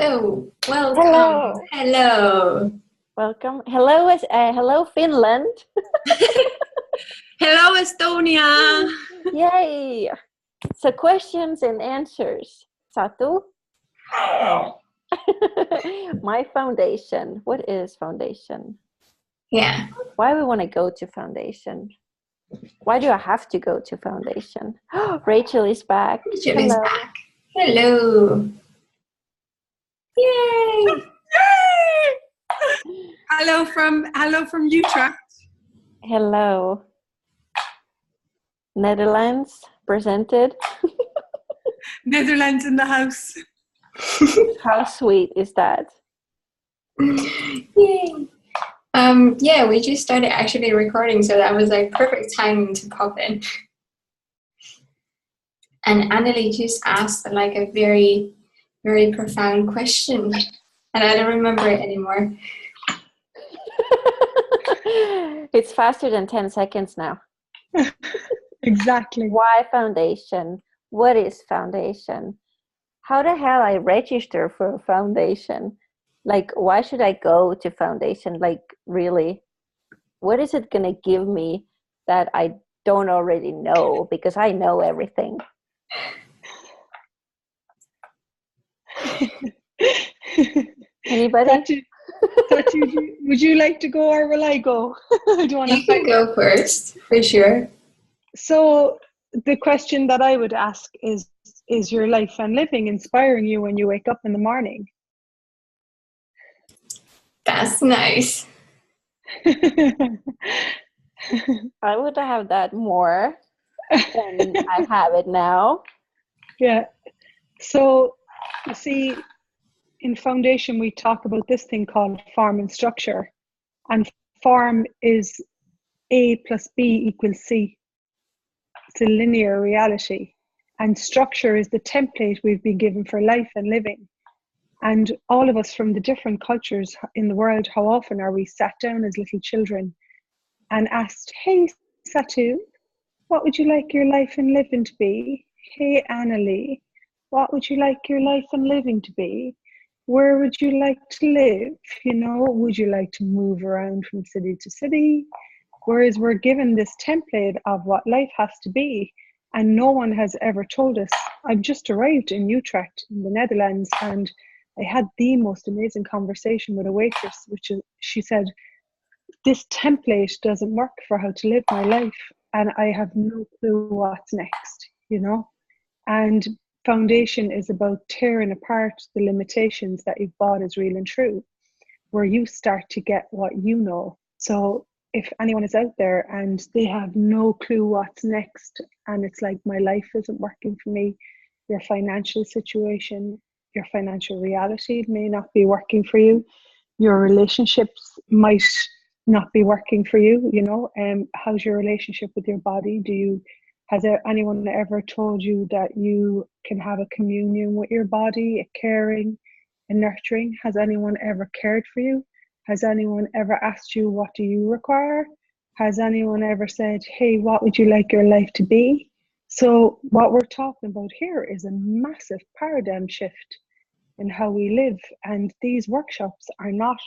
So, welcome. Hello. Hello. Welcome. Hello, Finland. Hello, Estonia. Yay. So questions and answers. Satu, my foundation. What is foundation? Yeah. Why we want to go to foundation? Why do I have to go to foundation? Rachael is back. Rachael is back. Hello. Yay. Hello from Utrecht. Hello. Netherlands presented. Netherlands in the house. How sweet is that? Yay. Yeah, we just started actually recording, so that was like perfect timing to pop in. And Annelie just asked like a very, very profound question, and I don't remember it anymore. It's faster than 10 seconds now. Exactly. Why foundation? What is foundation? How the hell I register for a foundation? Like, why should I go to foundation? Like, really? What is it going to give me that I don't already know? Because I know everything. Anybody? Satu, would you like to go or will I go? You can go first, for sure. So the question that I would ask is your life and living inspiring you when you wake up in the morning? That's nice. I would have that more than I have it now. Yeah. So, you see, in foundation, we talk about this thing called form and structure. And form is A plus B equals C. It's a linear reality. And structure is the template we've been given for life and living. And all of us from the different cultures in the world, how often are we sat down as little children and asked, hey, Satu, what would you like your life and living to be? Hey, Annalie, what would you like your life and living to be? Where would you like to live? You know, would you like to move around from city to city? Whereas we're given this template of what life has to be, and no one has ever told us. I've just arrived in Utrecht in the Netherlands, and I had the most amazing conversation with a waitress, she said, this template doesn't work for how to live my life, and I have no clue what's next, you know? And foundation is about tearing apart the limitations that you've bought as real and true, where you start to get what you know. So if anyone is out there and they have no clue what's next, and it's like, my life isn't working for me, your financial situation, your financial reality may not be working for you, your relationships might not be working for you, you know, how's your relationship with your body? Has anyone ever told you that you can have a communion with your body, a caring, a nurturing? Has anyone ever cared for you? Has anyone ever asked you, what do you require? Has anyone ever said, hey, what would you like your life to be? So what we're talking about here is a massive paradigm shift in how we live. And these workshops are not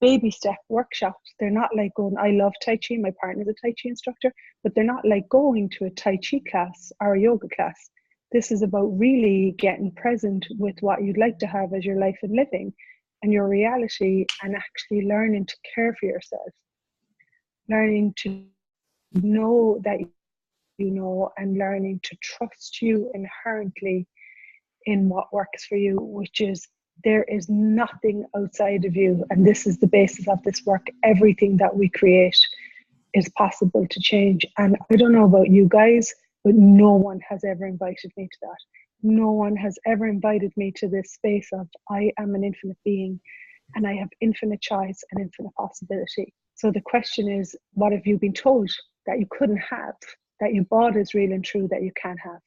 baby step workshops. They're not like going, I love Tai Chi, my partner's a Tai Chi instructor, but they're not like going to a Tai Chi class or a yoga class. This is about really getting present with what you'd like to have as your life and living and your reality, and actually learning to care for yourself, learning to know that you know, and learning to trust you inherently in what works for you, which is there is nothing outside of you. And this is the basis of this work. Everything that we create is possible to change. And I don't know about you guys, but no one has ever invited me to that. No one has ever invited me to this space of, I am an infinite being and I have infinite choice and infinite possibility. So the question is, what have you been told that you couldn't have, that you bought as real and true that you can have?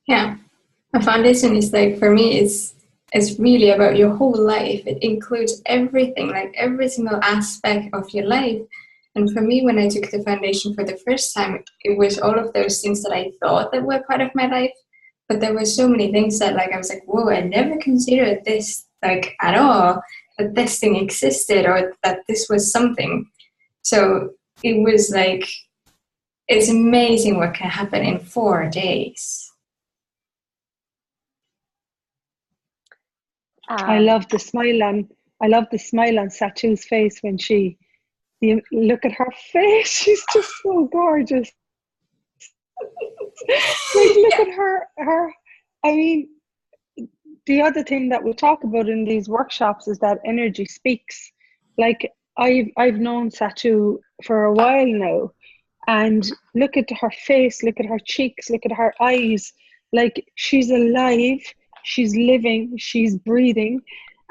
Yeah. A foundation is like, for me, it's really about your whole life. It includes everything, like every single aspect of your life. And for me, when I took the foundation for the first time, it was all of those things that I thought that were part of my life, but there were so many things that like I was like, whoa, I never considered this like at all, that this thing existed or that this was something. So it was like, it's amazing what can happen in 4 days. I love the smile on Satu's face when you look at her face. She's just so gorgeous. Like, look at her. I mean, the other thing that we talk about in these workshops is that energy speaks. Like, I've known Satu for a while now, and look at her face, look at her cheeks, look at her eyes. Like, she's alive, she's living, she's breathing.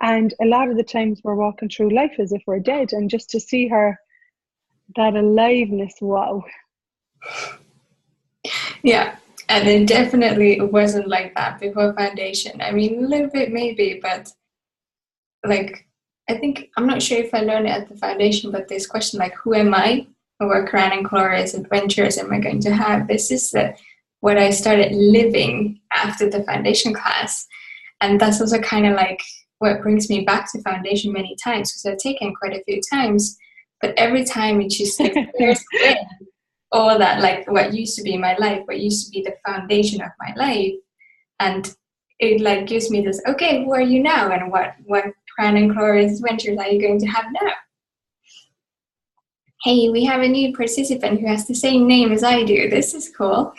And a lot of the times we're walking through life as if we're dead, and just to see her, that aliveness, wow. Yeah, and it definitely wasn't like that before foundation. I mean, a little bit maybe, but like, I think, I'm not sure if I learned it at the foundation, but this question, like, who am I? Or what grand and glorious adventures am I going to have? This is what I started living after the foundation class. And that's also kind of like what brings me back to foundation many times, because I've taken quite a few times, but every time it just like clears away all that, like what used to be my life, what used to be the foundation of my life. And it like gives me this, okay, who are you now? And what grand and glorious adventures are you going to have now? Hey, we have a new participant who has the same name as I do. This is cool.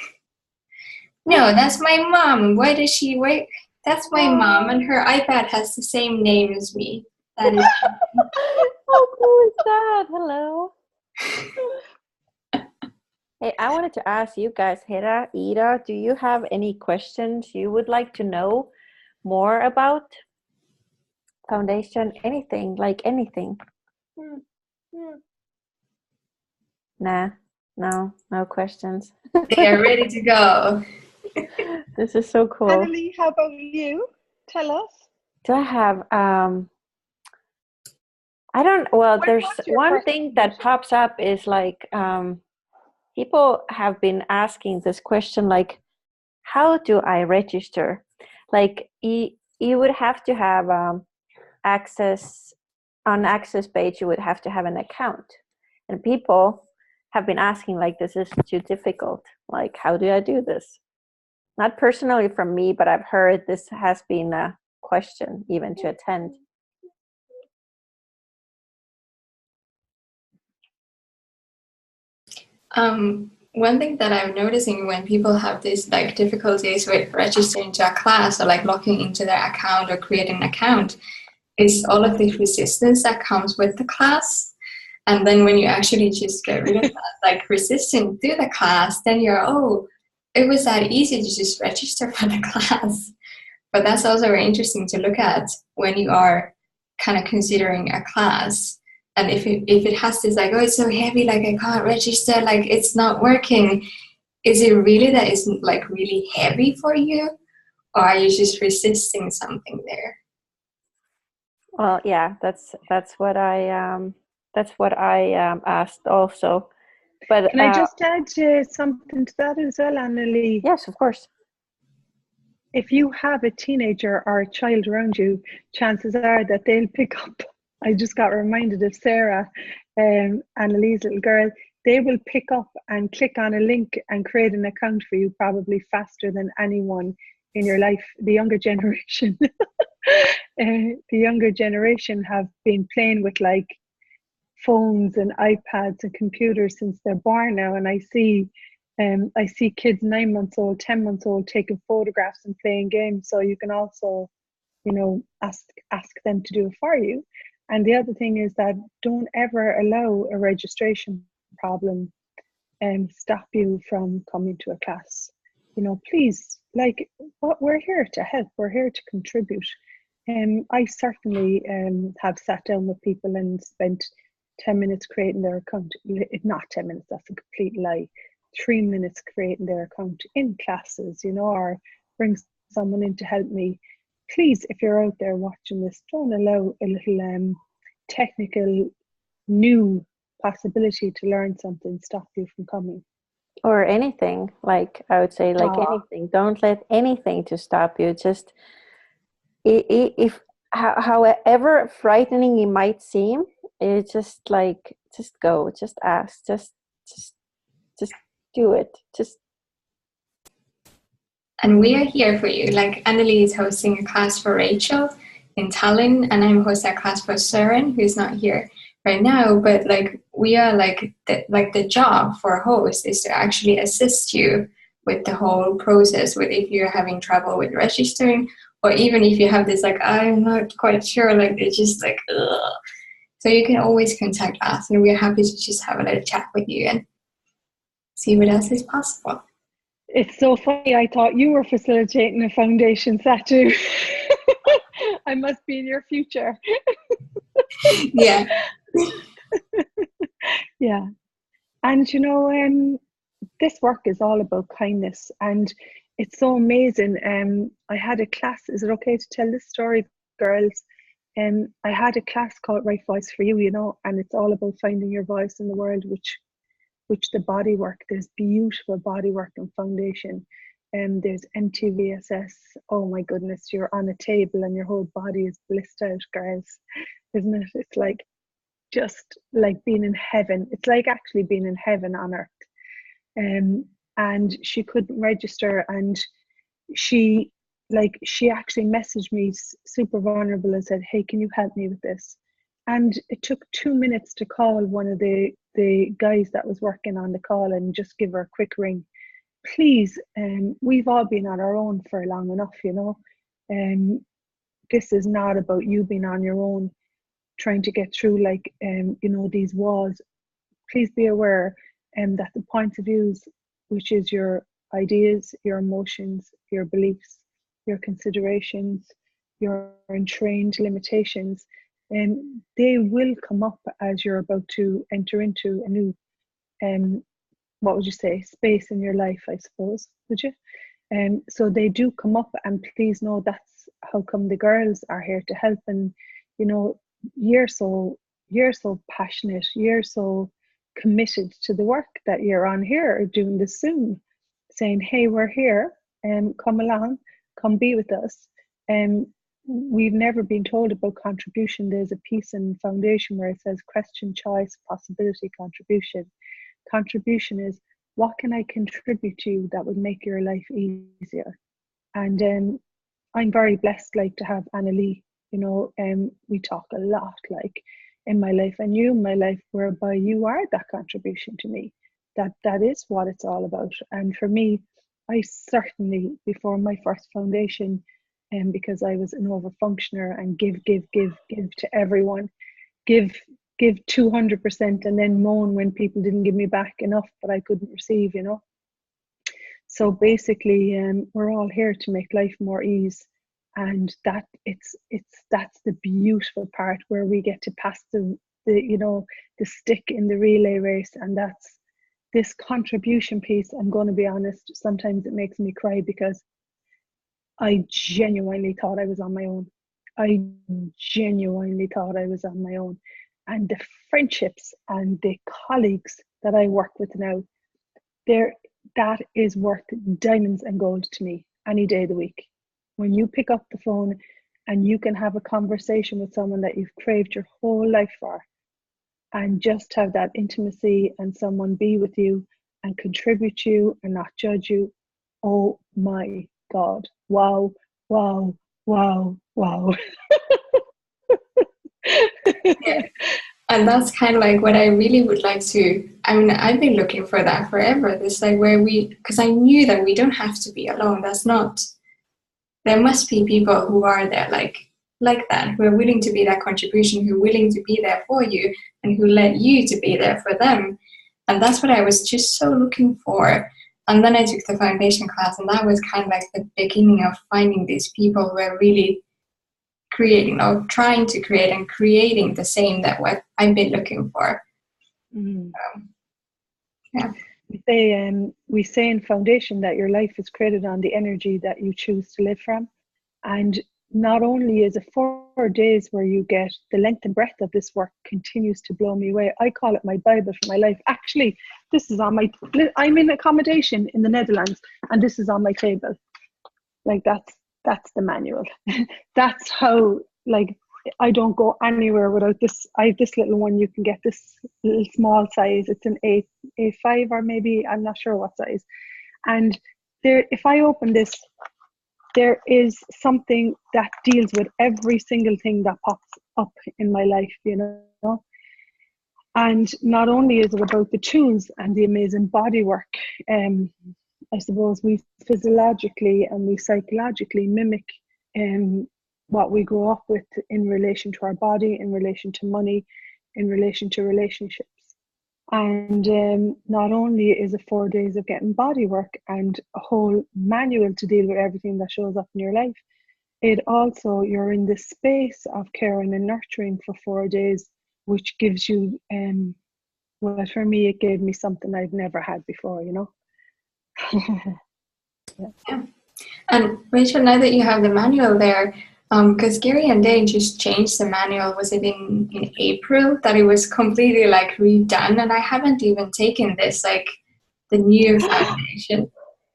No, that's my mom. Why does she wait? That's my mom, and her iPad has the same name as me. That is how cool is that? Hello. Hey, I wanted to ask you guys, Hera, Ida, do you have any questions you would like to know more about foundation? Anything, like anything? Nah, no questions. they are ready to go. This is so cool. Annalie, how about you? Tell us. Do I have there's one thing that pops up is like people have been asking this question, like, how do I register? Like, you would have to have access page, you would have to have an account. And people have been asking, like, this is too difficult. Like, how do I do this? Not personally from me, but I've heard this has been a question even to attend. One thing that I'm noticing when people have these like difficulties with registering to a class or like logging into their account or creating an account is all of the resistance that comes with the class. And then when you actually just get rid of that, like resistance to the class, then you're, oh, it was that easy to just register for the class. But that's also very interesting to look at when you are kind of considering a class. And if it has this like, oh, it's so heavy, like I can't register, like it's not working, is it really that it's like really heavy for you? Or are you just resisting something there? Well, yeah, that's what I asked also. But can I just add something to that as well, Annalie? Yes, of course. If you have a teenager or a child around you, chances are that they'll pick up. I just got reminded of Sarah, Annalie's little girl. They will pick up and click on a link and create an account for you probably faster than anyone in your life. The younger generation, have been playing with like phones and iPads and computers since they're born now, and I see kids 9 months old, 10 months old taking photographs and playing games. So you can also, ask them to do it for you. And the other thing is that don't ever allow a registration problem stop you from coming to a class. Please, like, we're here to help. We're here to contribute. I certainly have sat down with people and spent 10 minutes creating their account. Not 10 minutes, that's a complete lie. 3 minutes creating their account in classes, or bring someone in to help me. Please, if you're out there watching this, don't allow a little technical new possibility to learn something stop you from coming. or anything, like I would say, like anything. Don't let anything to stop you. Just if however frightening it might seem, it's just like, just go, just ask, just do it. Just. And we are here for you. Like Annelie is hosting a class for Rachael in Tallinn, and I'm hosting a class for Søren, who's not here right now. But like we are like the job for a host is to actually assist you with the whole process. With if you're having trouble with registering, or even if you have this like I'm not quite sure, like it's just like ugh. So you can always contact us, and we're happy to just have a little chat with you and see what else is possible. It's so funny. I thought you were facilitating a foundation, Satu. I must be in your future. Yeah. Yeah. And you know, this work is all about kindness, and it's so amazing. I had a class. Is it okay to tell this story, girls? I had a class called Right Voice for You, you know, and it's all about finding your voice in the world, which the body work, there's beautiful body work and foundation, and there's MTVSS. Oh my goodness, you're on a table and your whole body is blissed out, girls, isn't it? It's like just like being in heaven. It's like actually being in heaven on earth. And she couldn't register, and she actually messaged me super vulnerable and said, hey, can you help me with this? And it took 2 minutes to call one of the guys that was working on the call and just give her a quick ring. Please, we've all been on our own for long enough, you know. This is not about you being on your own, trying to get through like, you know, these walls. Please be aware that the points of views, which is your ideas, your emotions, your beliefs, your considerations, your entrained limitations, and they will come up as you're about to enter into a new, what would you say, space in your life, I suppose, would you? So they do come up, and please know that's how come the girls are here to help. And you know, you're so passionate, you're so committed to the work that you're on here doing this Zoom, saying, hey, we're here, and come along, come be with us. We've never been told about contribution. There's a piece in Foundation where it says question, choice, possibility, contribution. Contribution is, what can I contribute to you that would make your life easier? And I'm very blessed, like, to have Annelie, you know, we talk a lot, like, in my life, and you in my life, whereby you are that contribution to me. That is what it's all about. And for me, I certainly, before my first foundation, because I was an overfunctioner and give to everyone, give 200%, and then moan when people didn't give me back enough that I couldn't receive, you know. So basically, we're all here to make life more ease, and that's the beautiful part, where we get to pass the you know, the stick in the relay race. And that's this contribution piece. I'm going to be honest, sometimes it makes me cry, because I genuinely thought I was on my own. I genuinely thought I was on my own. And the friendships and the colleagues that I work with now, that is worth diamonds and gold to me any day of the week. When you pick up the phone and you can have a conversation with someone that you've craved your whole life for, and just have that intimacy, and someone be with you and contribute to you and not judge you. Oh my God. Wow, wow, wow, wow. Yeah. And that's kind of like what I really would like to, I mean, I've been looking for that forever. This like where because I knew that we don't have to be alone. That's not, there must be people who are there like that, who are willing to be that contribution, who are willing to be there for you, and who let you to be there for them. And that's what I was just so looking for. And then I took the foundation class, and that was kind of like the beginning of finding these people who are really creating, or trying to create, and creating the same that what I've been looking for. Yeah. We say in Foundation that your life is created on the energy that you choose to live from. And not only is it 4 days where you get the length and breadth of this work continues to blow me away. I call it my Bible for my life. Actually, this is on I'm in accommodation in the Netherlands, and this is on my table. Like that's the manual. That's how, like, I don't go anywhere without this. I have this little one. You can get this little small size. It's an A5 or maybe, I'm not sure what size. And there, if I open this, there is something that deals with every single thing that pops up in my life, you know. And not only is it about the tools and the amazing body work, I suppose we physiologically and we psychologically mimic what we grow up with in relation to our body, in relation to money, in relation to relationships. And not only is it 4 days of getting body work and a whole manual to deal with everything that shows up in your life, it also, you're in this space of caring and nurturing for 4 days, which gives you, well, for me, it gave me something I've never had before, you know. Yeah. And Rachel, now that you have the manual there, because Gary and Dane just changed the manual, was it in April that it was completely like redone? And I haven't even taken this, like the new foundation.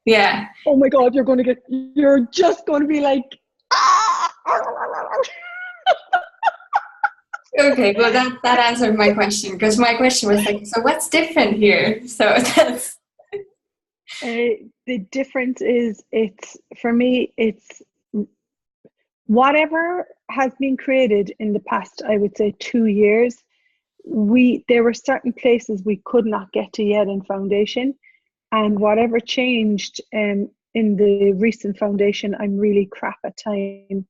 Yeah. Oh my God, you're just going to be like, okay, well that answered my question, because my question was like, so what's different here? So that's the difference is, for me, it's whatever has been created in the past, I would say 2 years. There were certain places we could not get to yet in foundation, and whatever changed in the recent foundation, I'm really crap at time.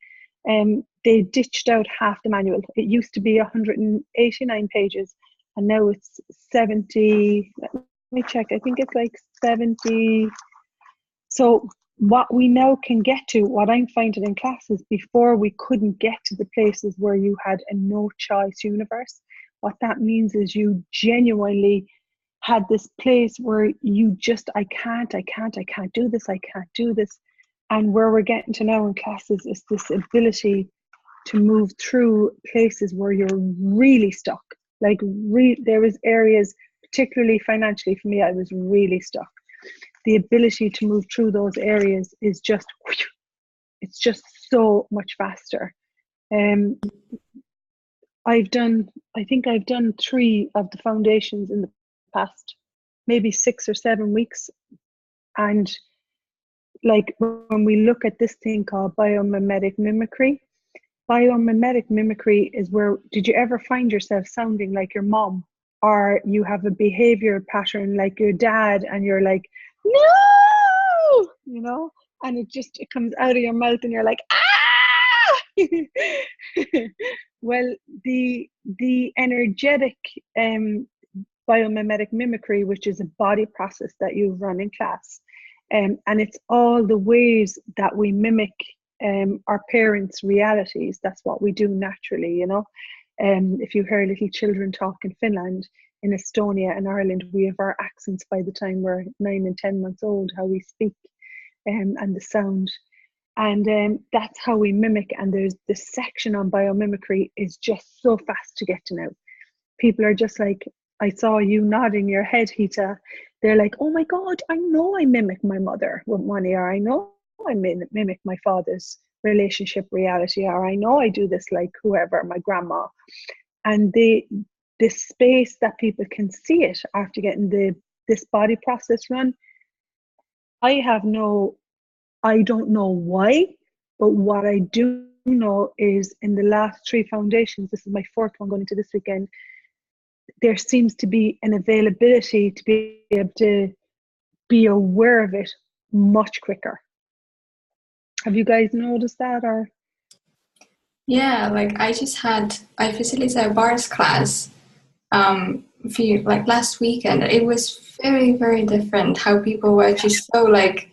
They ditched out half the manual. It used to be 189 pages, and now it's 70. Let me check. I think it's like 70. So what we now can get to, what I'm finding in classes, before we couldn't get to the places where you had a no choice universe. What that means is you genuinely had this place where you just, I can't do this. And where we're getting to now in classes is this ability to move through places where you're really stuck. Like there was areas, particularly financially for me, I was really stuck. The ability to move through those areas is just, it's just so much faster. I think I've done 3 of the foundations in the past, maybe 6 or 7 weeks. And like when we look at this thing called biomimetic mimicry is where, did you ever find yourself sounding like your mom, or you have a behavior pattern like your dad and you're like, no, you know, and it comes out of your mouth and you're like, ah. Well, the energetic biomimetic mimicry, which is a body process that you run in class, and it's all the ways that we mimic our parents' realities. That's what we do naturally, you know. If you hear little children talk in Finland, in Estonia and Ireland, we have our accents by the time we're 9 and 10 months old, how we speak, and the sound. And that's how we mimic. And there's this section on biomimicry is just so fast to get to know. People are just like, I saw you nodding your head, Hita. They're like, oh my God, I know I mimic my mother with money, or I know I mimic my father's relationship reality, or I know I do this like whoever, my grandma. And the space that people can see it after getting this body process run, I don't know why, but what I do know is in the last 3 foundations, this is my 4th one going into this weekend, there seems to be an availability to be able to be aware of it much quicker. Have you guys noticed that? Or yeah, like I facilitated a bars class last weekend. It was very, very different how people were just so like,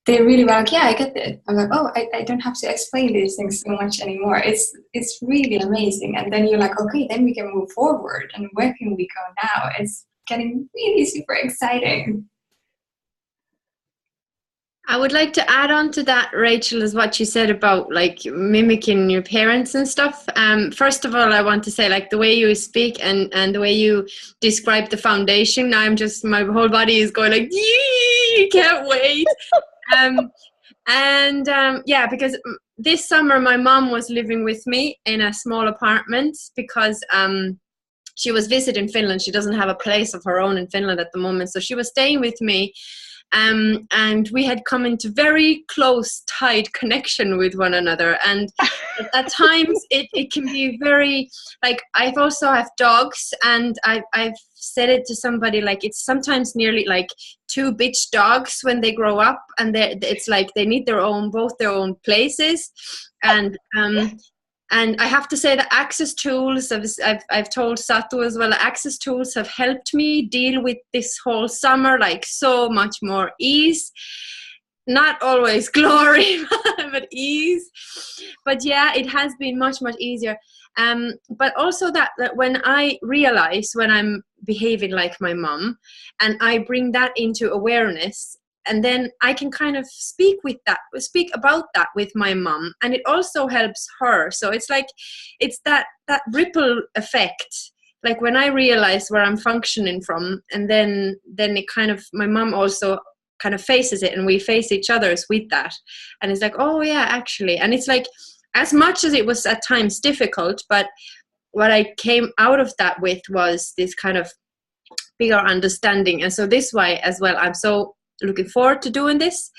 they really were like, yeah, I get it. I'm like, oh, I don't have to explain these things so much anymore. It's really amazing. And then you're like, okay, then we can move forward. And where can we go now? It's getting really super exciting. I would like to add on to that, Rachel, is what you said about like mimicking your parents and stuff. First of all, I want to say like the way you speak and the way you describe the foundation, my whole body is going like, yee, can't wait. Yeah, because this summer my mom was living with me in a small apartment because she was visiting Finland. She doesn't have a place of her own in Finland at the moment, so she was staying with me. And we had come into very close, tight connection with one another. And at times it can be very, like, I've also have dogs, and I've said it to somebody, like, it's sometimes nearly like two bitch dogs when they grow up, and it's like they need both their own places. And I have to say that Access Tools, I've told Satu as well, Access Tools have helped me deal with this whole summer, like so much more ease. Not always glory, but ease. But yeah, it has been much, much easier. But also that when I realize when I'm behaving like my mom, and I bring that into awareness, and then I can kind of speak about that with my mom, and it also helps her. So it's like, it's that ripple effect. Like when I realize where I'm functioning from, and then it kind of, my mom also kind of faces it, and we face each other's with that. And it's like, oh yeah, actually. And it's like, as much as it was at times difficult, but what I came out of that with was this kind of bigger understanding. And so this way as well, I'm so looking forward to doing this.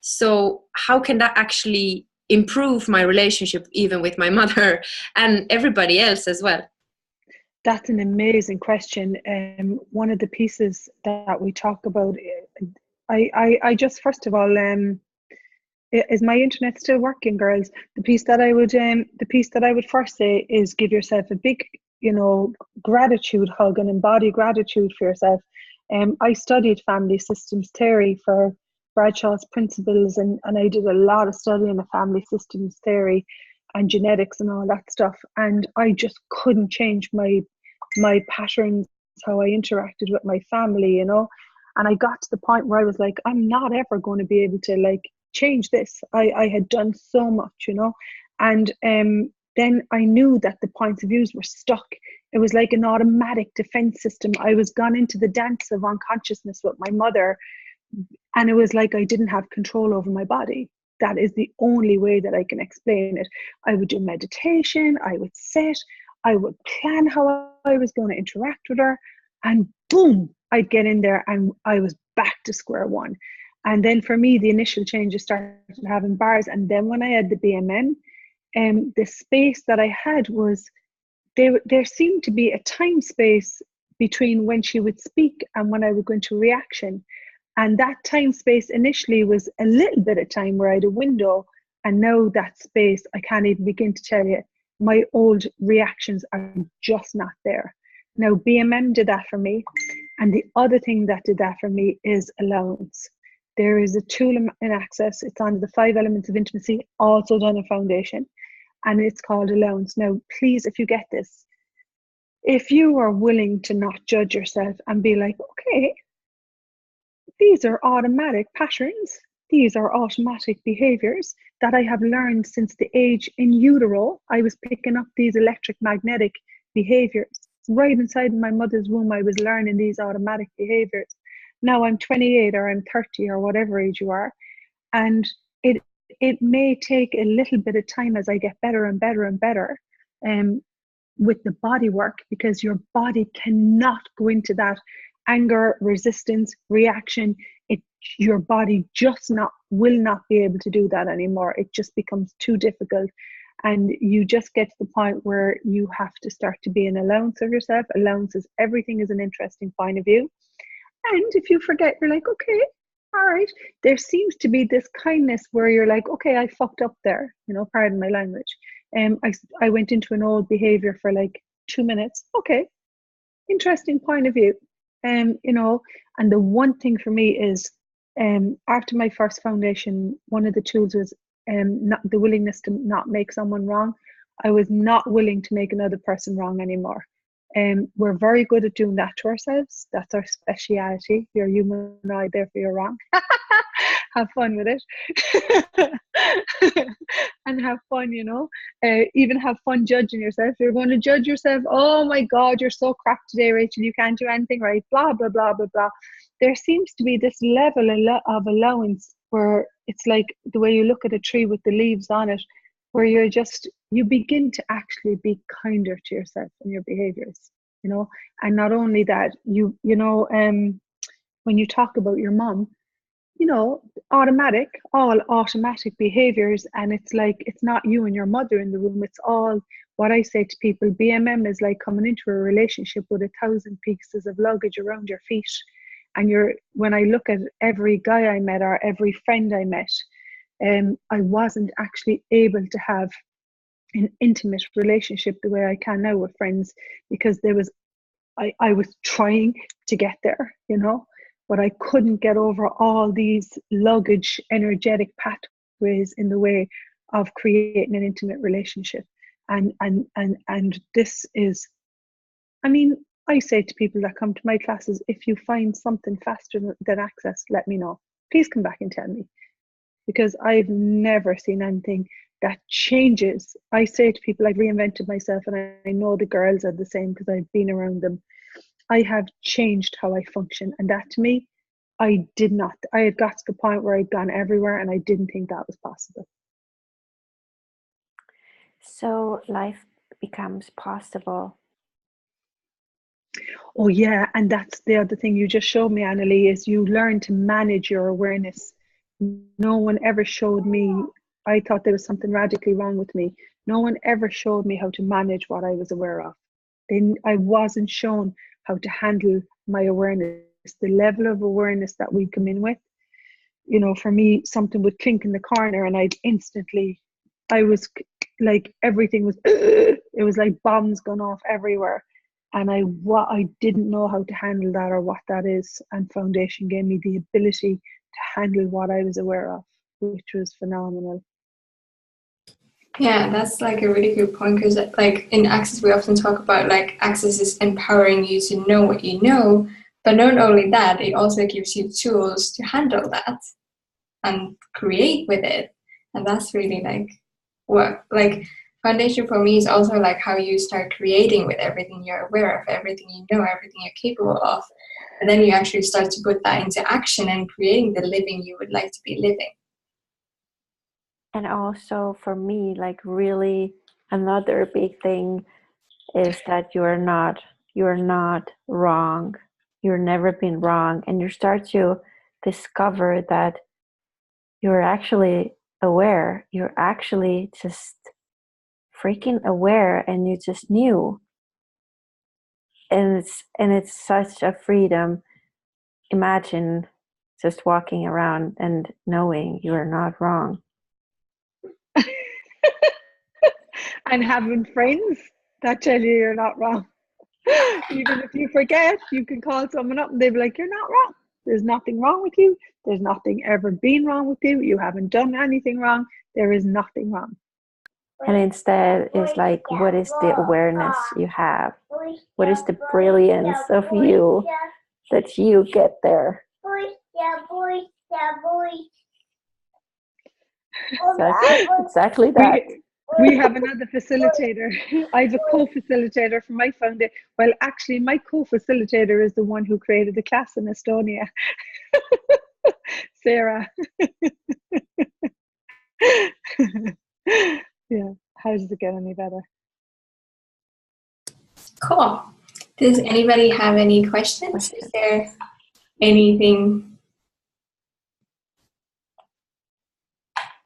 So how can that actually improve my relationship even with my mother and everybody else as well? That's an amazing question. One of the pieces that we talk about, I just, first of all, is my internet still working, girls? The piece that I would first say is give yourself a big, gratitude hug and embody gratitude for yourself. I studied family systems theory for Bradshaw's principles, and I did a lot of studying of family systems theory and genetics and all that stuff. And I just couldn't change my patterns, how I interacted with my family, And I got to the point where I was like, I'm not ever going to be able to like change this. I had done so much, And then I knew that the points of views were stuck. It was like an automatic defense system. I was gone into the dance of unconsciousness with my mother, and it was like I didn't have control over my body. That is the only way that I can explain it. I would do meditation, I would sit, I would plan how I was going to interact with her, and boom, I'd get in there and I was back to square one. And then for me, the initial changes started having bars. And then when I had the BMN, the space that I had was, there seemed to be a time space between when she would speak and when I would go into reaction. And that time space initially was a little bit of time where I had a window, and now that space, I can't even begin to tell you, my old reactions are just not there. Now, BMM did that for me. And the other thing that did that for me is allowance. There is a tool in Access. It's under the 5 elements of intimacy, also done in Foundation. And it's called allowance. Now, please, if you get this, if you are willing to not judge yourself and be like, okay, these are automatic patterns. These are automatic behaviors that I have learned since the age in utero. I was picking up these electric magnetic behaviors. Right inside my mother's womb, I was learning these automatic behaviors. Now I'm 28 or I'm 30 or whatever age you are. And it may take a little bit of time as I get better and better and better with the body work, because your body cannot go into that anger, resistance, reaction. Your body just will not be able to do that anymore. It just becomes too difficult. And you just get to the point where you have to start to be an allowance of yourself. Allowances, everything is an interesting point of view. And if you forget, you're like, okay, all right. There seems to be this kindness where you're like, okay, I fucked up there, pardon my language. I went into an old behavior for like 2 minutes. Okay, interesting point of view. And the one thing for me is, after my first foundation, one of the tools was not the willingness to not make someone wrong. I was not willing to make another person wrong anymore. We're very good at doing that to ourselves. That's our speciality. You're humanoid, therefore you're wrong. have fun with it. And have fun, you know. Even have fun judging yourself. You're going to judge yourself. Oh my God, you're so crap today, Rachel. You can't do anything right. Blah, blah, blah, blah, blah. There seems to be this level of allowance where it's like the way you look at a tree with the leaves on it, where you begin to actually be kinder to yourself and your behaviors, you know. And not only that, when you talk about your mom, you know, all automatic behaviors, and it's like it's not you and your mother in the room. It's all what I say to people. BMM is like coming into a relationship with 1,000 pieces of luggage around your feet, and when I look at every guy I met or every friend I met, I wasn't actually able to have an intimate relationship the way I can now with friends, because I was trying to get there, you know, but I couldn't get over all these luggage energetic pathways in the way of creating an intimate relationship. And this is, I mean, I say to people that come to my classes, if you find something faster than access, let me know. Please come back and tell me, because I've never seen anything that changes. I say to people, I've reinvented myself, and I know the girls are the same because I've been around them. I have changed how I function, and that to me, I had got to the point where I'd gone everywhere, and I didn't think that was possible. So life becomes possible. Oh yeah, and that's the other thing you just showed me, Annalie, is you learn to manage your awareness. No one ever showed me, I thought there was something radically wrong with me. No one ever showed me how to manage what I was aware of. I wasn't shown how to handle my awareness, the level of awareness that we come in with. You know, for me, something would clink in the corner and I was like, everything was, it was like bombs going off everywhere. And I didn't know how to handle that or what that is. And Foundation gave me the ability to handle what I was aware of, which was phenomenal. Yeah, that's like a really good point, because like in Access we often talk about like Access is empowering you to know what you know, but not only that, it also gives you tools to handle that and create with it. And that's really like what like Foundation for me is also like how you start creating with everything you're aware of, everything you know, everything you're capable of, and then you actually start to put that into action and creating the living you would like to be living. And also for me, like really another big thing is that you're not wrong. You've never been wrong. And you start to discover that you're actually aware. You're actually just freaking aware, and you just knew. And it's such a freedom. Imagine just walking around and knowing you're not wrong. And having friends that tell you you're not wrong. Even if you forget, you can call someone up and they'll be like, you're not wrong. There's nothing wrong with you. There's nothing ever been wrong with you. You haven't done anything wrong. There is nothing wrong. And instead, it's like, what is the awareness you have? What is the brilliance of you that you get there? Exactly that. We have another facilitator. I have a co-facilitator for my foundation. Well, actually, my co-facilitator is the one who created the class in Estonia. Sarah. Yeah. How does it get any better? Cool. Does anybody have any questions? Is there anything?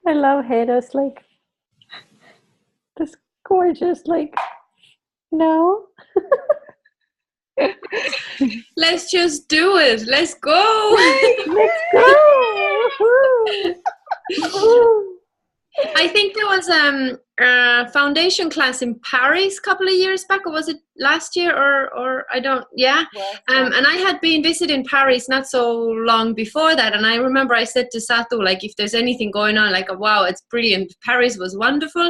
I love Hada's like this gorgeous, like, no. Let's just do it. Let's go. Let's go. I think there was a foundation class in Paris a couple of years back, or was it last year, or I don't, yeah. And I had been visiting Paris not so long before that, and I remember I said to Satu, like, if there's anything going on, like, wow, it's brilliant, Paris was wonderful.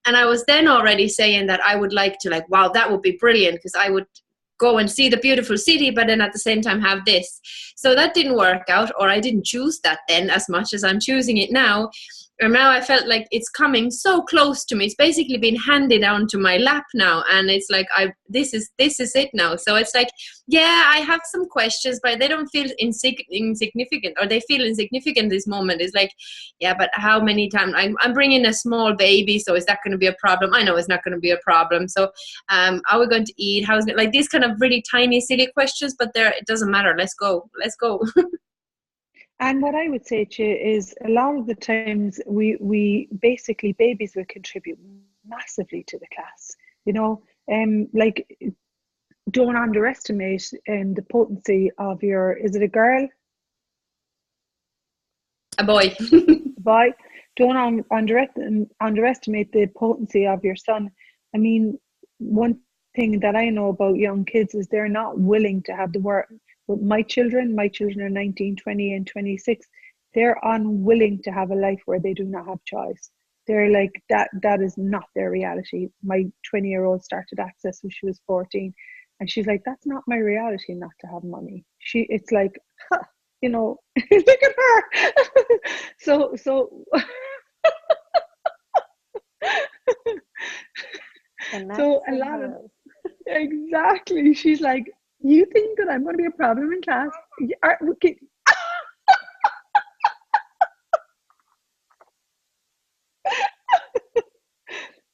And I was then already saying that I would like to, like, wow, that would be brilliant, because I would go and see the beautiful city, but then at the same time have this. So that didn't work out, or I didn't choose that then as much as I'm choosing it now. And now I felt like it's coming so close to me. It's basically been handed down to my lap now, and it's like this is it now. So it's like, yeah, I have some questions, but they don't feel insignificant, or they feel insignificant this moment. It's like, yeah, but how many times I'm bringing a small baby, so is that going to be a problem? I know it's not going to be a problem. So are we going to eat? How's it, like these kind of really tiny, silly questions, but it doesn't matter. Let's go. And what I would say to you is a lot of the times we basically, babies will contribute massively to the class, you know, like don't underestimate the potency of is it a girl? A boy. Boy. Don't underestimate the potency of your son. I mean, one thing that I know about young kids is they're not willing to have the work. But my children are 19, 20 and 26. They're unwilling to have a life where they do not have choice. They're like, that is not their reality. My 20-year-old started Access when she was 14. And she's like, that's not my reality, not to have money. It's like, huh, you know, look at her. So so a lot of, exactly. She's like, you think that I'm going to be a problem in class? Okay.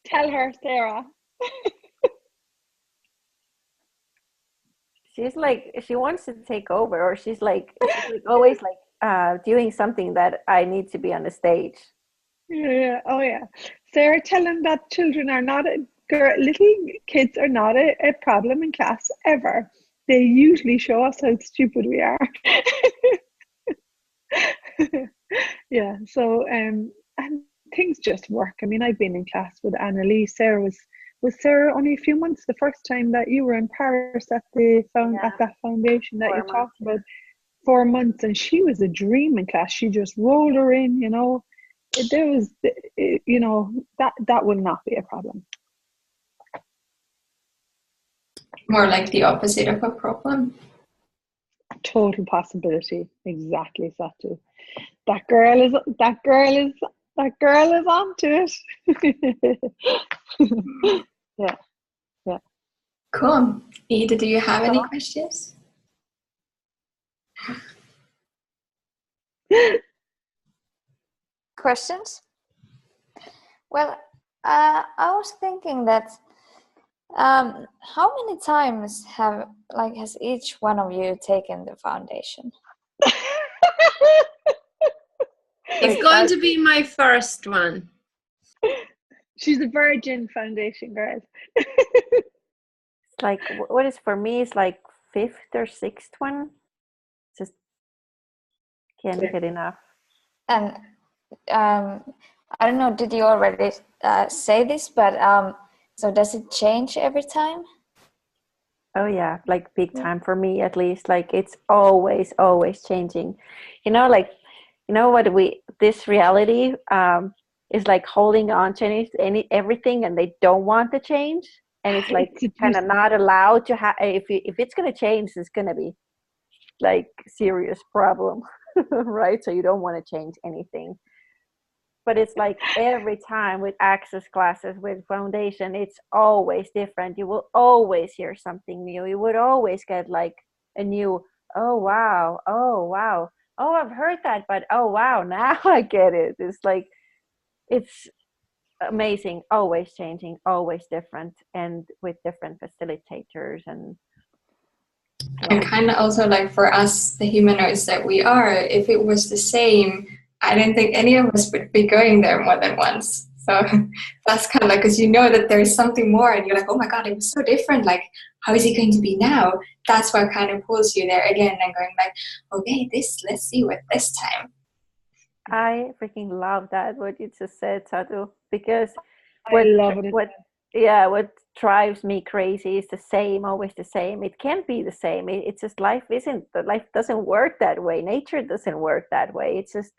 Tell her, Sarah. She's like, she wants to take over, or she's like always like doing something that I need to be on the stage. Yeah. Oh yeah. Sarah, tell them that children are not little kids are not a problem in class ever. They usually show us how stupid we are. Yeah, so and things just work. I mean, I've been in class with Annalie. Sarah was Sarah only a few months the first time that you were in Paris at at that foundation that you talked about. 4 months, and she was a dream in class. She just rolled her in, you know. There was, you know, that will not be a problem. More like the opposite of a problem. Total possibility. Exactly, Satu. That girl is onto it. Yeah. Cool. Ida, do you have any questions? Questions? Well, I was thinking that how many times has each one of you taken the foundation? It's going to be my first one. She's a virgin foundation girl. Like, what is for me is like 5th or 6th one. Just can't get enough. And I don't know, did you already say this, but so does it change every time? Oh yeah, like big time for me at least. Like it's always changing. You know, like, you know what this reality is like holding on to everything, and they don't want to change, and it's like kind of not allowed to have. If it's gonna change, it's gonna be like serious problem, right? So you don't want to change anything. But it's like every time with Access classes, with foundation, it's always different. You will always hear something new. You would always get like a new, oh wow, oh I've heard that, but oh wow, now I get it. It's like, it's amazing, always changing, always different, and with different facilitators. And kind of also like for us, the humanoids that we are, if it was the same, I don't think any of us would be going there more than once. So that's kind of like, because you know that there's something more, and you're like, oh my God, it was so different. Like, how is it going to be now? That's what kind of pulls you there again and going like, okay, let's see what this time. I freaking love that, what you just said, Satu, because what drives me crazy is the same, always the same. It can't be the same. It's just life doesn't work that way. Nature doesn't work that way. It's just,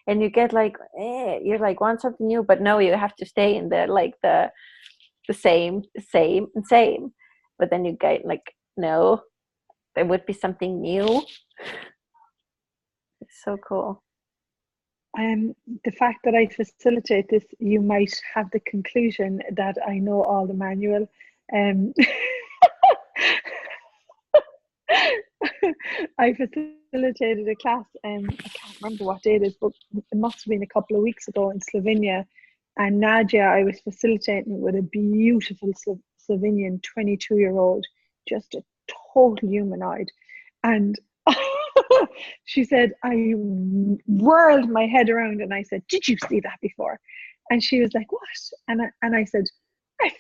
and you get like, you're like, want something new, but no, you have to stay in the same. But then you get like, no, there would be something new. It's so cool. The fact that I facilitate this, you might have the conclusion that I know all the manual. I facilitated a class, I can't remember what day it is, but it must have been a couple of weeks ago in Slovenia. And Nadia, I was facilitating with a beautiful Slovenian 22-year-old, just a total humanoid. And she said, I whirled my head around and I said, did you see that before? And she was like, what? And I said, I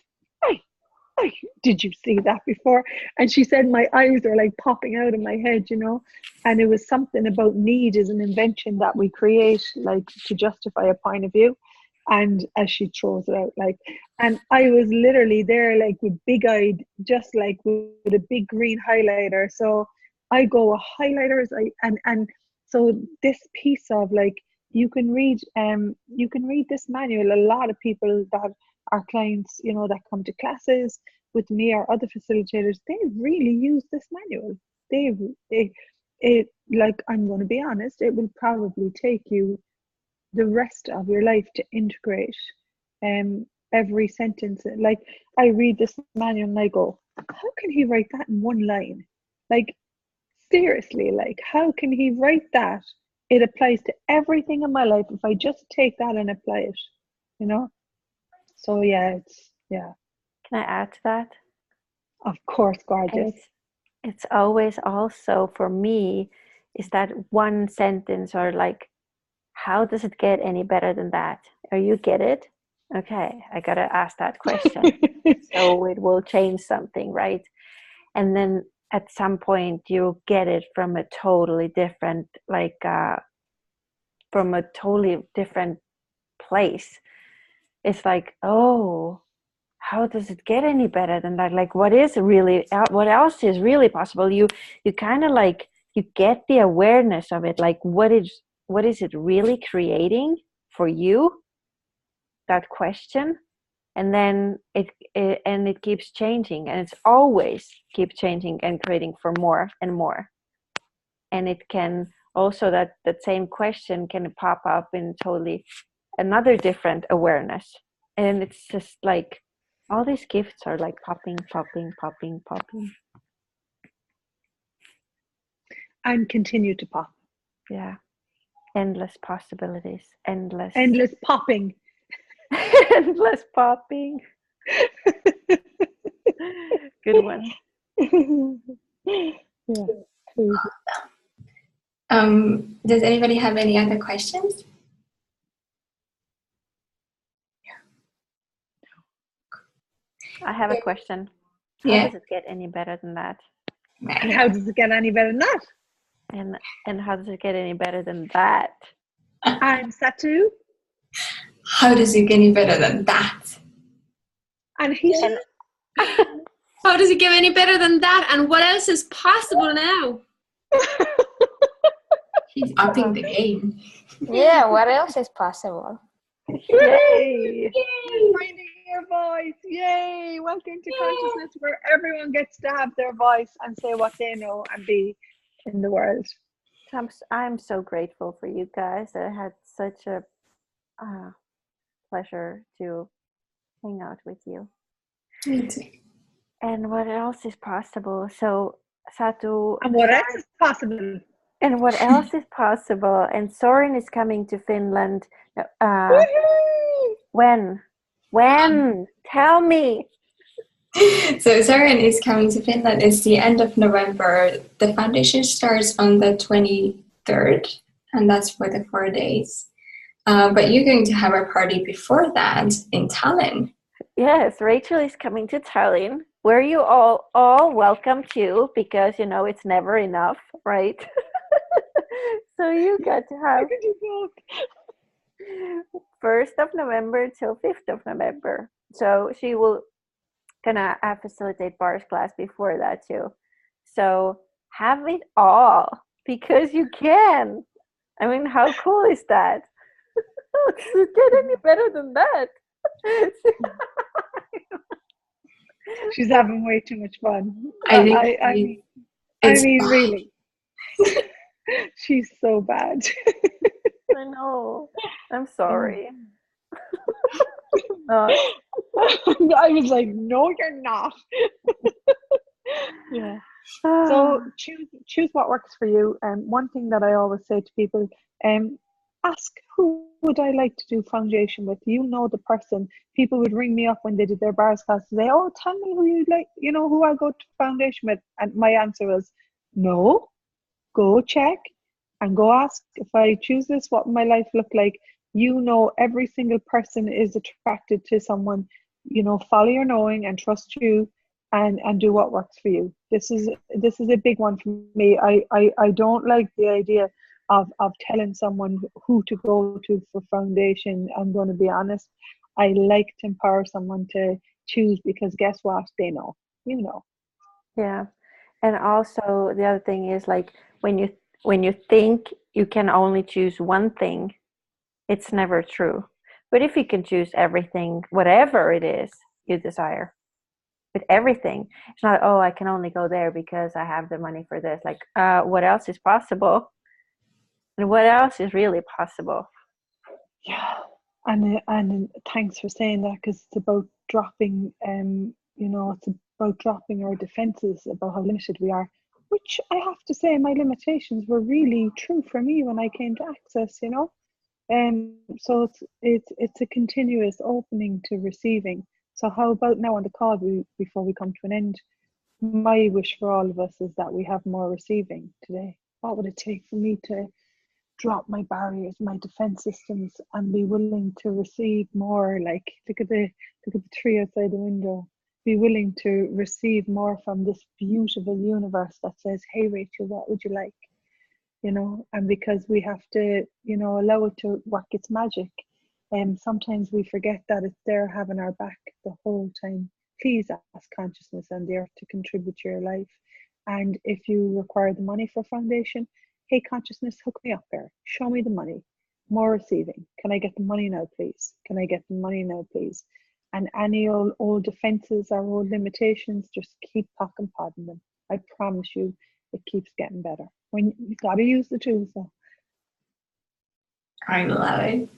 did you see that before? And she said, my eyes are like popping out of my head, you know. And it was something about need is an invention that we create, like, to justify a point of view. And as she throws it out, like, and I was literally there, like, with big-eyed, just like with a big green highlighter. So I go highlighters, and so this piece of, like, you can read this manual. A lot of people that are clients, you know, that come to classes with me or other facilitators, they really use this manual. It like, I'm going to be honest, it will probably take you the rest of your life to integrate every sentence. Like, I read this manual and I go, how can he write that in one line? Like, seriously, like, how can he write that? It applies to everything in my life if I just take that and apply it, you know? So yeah, yeah. Can I add to that? Of course, gorgeous. It's always also, for me, is that one sentence, or like, how does it get any better than that? Or you get it? Okay, I gotta ask that question. So it will change something, right? And then at some point you'll get it from a totally different, like, from a totally different place. It's like, oh, how does it get any better than that? Like, what else is really possible? You kind of like, you get the awareness of it. Like, what is it really creating for you? That question. And then it keeps changing, and it's always keep changing and creating for more and more. And it can also, that same question can pop up in totally another different awareness. And it's just like, all these gifts are like popping. And continue to pop. Yeah. Endless possibilities. Endless popping. Endless popping. Good one. Yeah. Does anybody have any other questions? I have a question. How does it get any better than that? And how does it get any better than that? And how does it get any better than that? I'm Satu. How does it get any better than that? And he's... How does it get any better than that? And what else is possible now? She's upping the game. Yeah, what else is possible? Yay! Finding your voice. Yay! Welcome to Consciousness, where everyone gets to have their voice and say what they know and be in the world. I'm so grateful for you guys. I had such a pleasure to hang out with you. Me too. And what else is possible? So, Satu. And what else is possible? And what else is possible? And Soren is coming to Finland. When? Tell me. So Soren is coming to Finland. It's the end of November. The foundation starts on the 23rd, and that's for the 4 days. But you're going to have a party before that in Tallinn. Yes, Rachael is coming to Tallinn, where you all welcome to, because, you know, it's never enough, right? So you got to have 1st of November till 5th of November. So she will gonna facilitate bars class before that too. So have it all, because you can. I mean, how cool is that? Does it get any better than that? She's having way too much fun. I think I it's mean, really, she's so bad. I know. I'm sorry. No. I was like, no, you're not. Yeah. So choose what works for you. One thing that I always say to people, ask who would I like to do foundation with. You know the person. People would ring me up when they did their bars class and say, oh, tell me who you like, you know, who I go to foundation with. And my answer was, no, go check and go ask, if I choose this, what my life look like. You know, every single person is attracted to someone. You know, follow your knowing and trust you, and do what works for you. This is a big one for me. I don't like the idea of telling someone who to go to for foundation. I'm going to be honest. I like to empower someone to choose, because guess what? They know. You know. Yeah. And also the other thing is, like, when you think you can only choose one thing, it's never true. But if you can choose everything, whatever it is you desire, with everything, it's not, oh, I can only go there because I have the money for this. Like, what else is possible? And what else is really possible? Yeah. And thanks for saying that, because it's about dropping, you know, it's about dropping our defenses about how limited we are, which I have to say my limitations were really true for me when I came to Access, you know. So it's a continuous opening to receiving. So how about now on the call, before we come to an end, my wish for all of us is that we have more receiving today. What would it take for me to drop my barriers, my defense systems, and be willing to receive more? Like, look at the tree outside the window. Be willing to receive more from this beautiful universe that says, hey Rachel, what would you like? You know, and because we have to, you know, allow it to work its magic. And sometimes we forget that it's there having our back the whole time. Please ask consciousness and the earth to contribute to your life. And if you require the money for foundation, hey consciousness, hook me up there. Show me the money. More receiving. Can I get the money now, please? Can I get the money now, please? And any old defenses or old limitations, just keep podding them. I promise you, it keeps getting better. When you gotta use the tools though. I love it.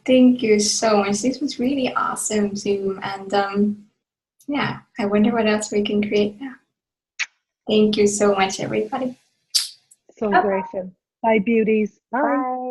Thank you so much. This was really awesome, Zoom. And yeah, I wonder what else we can create now. Thank you so much, everybody. So grateful. Bye, beauties. Bye. Bye.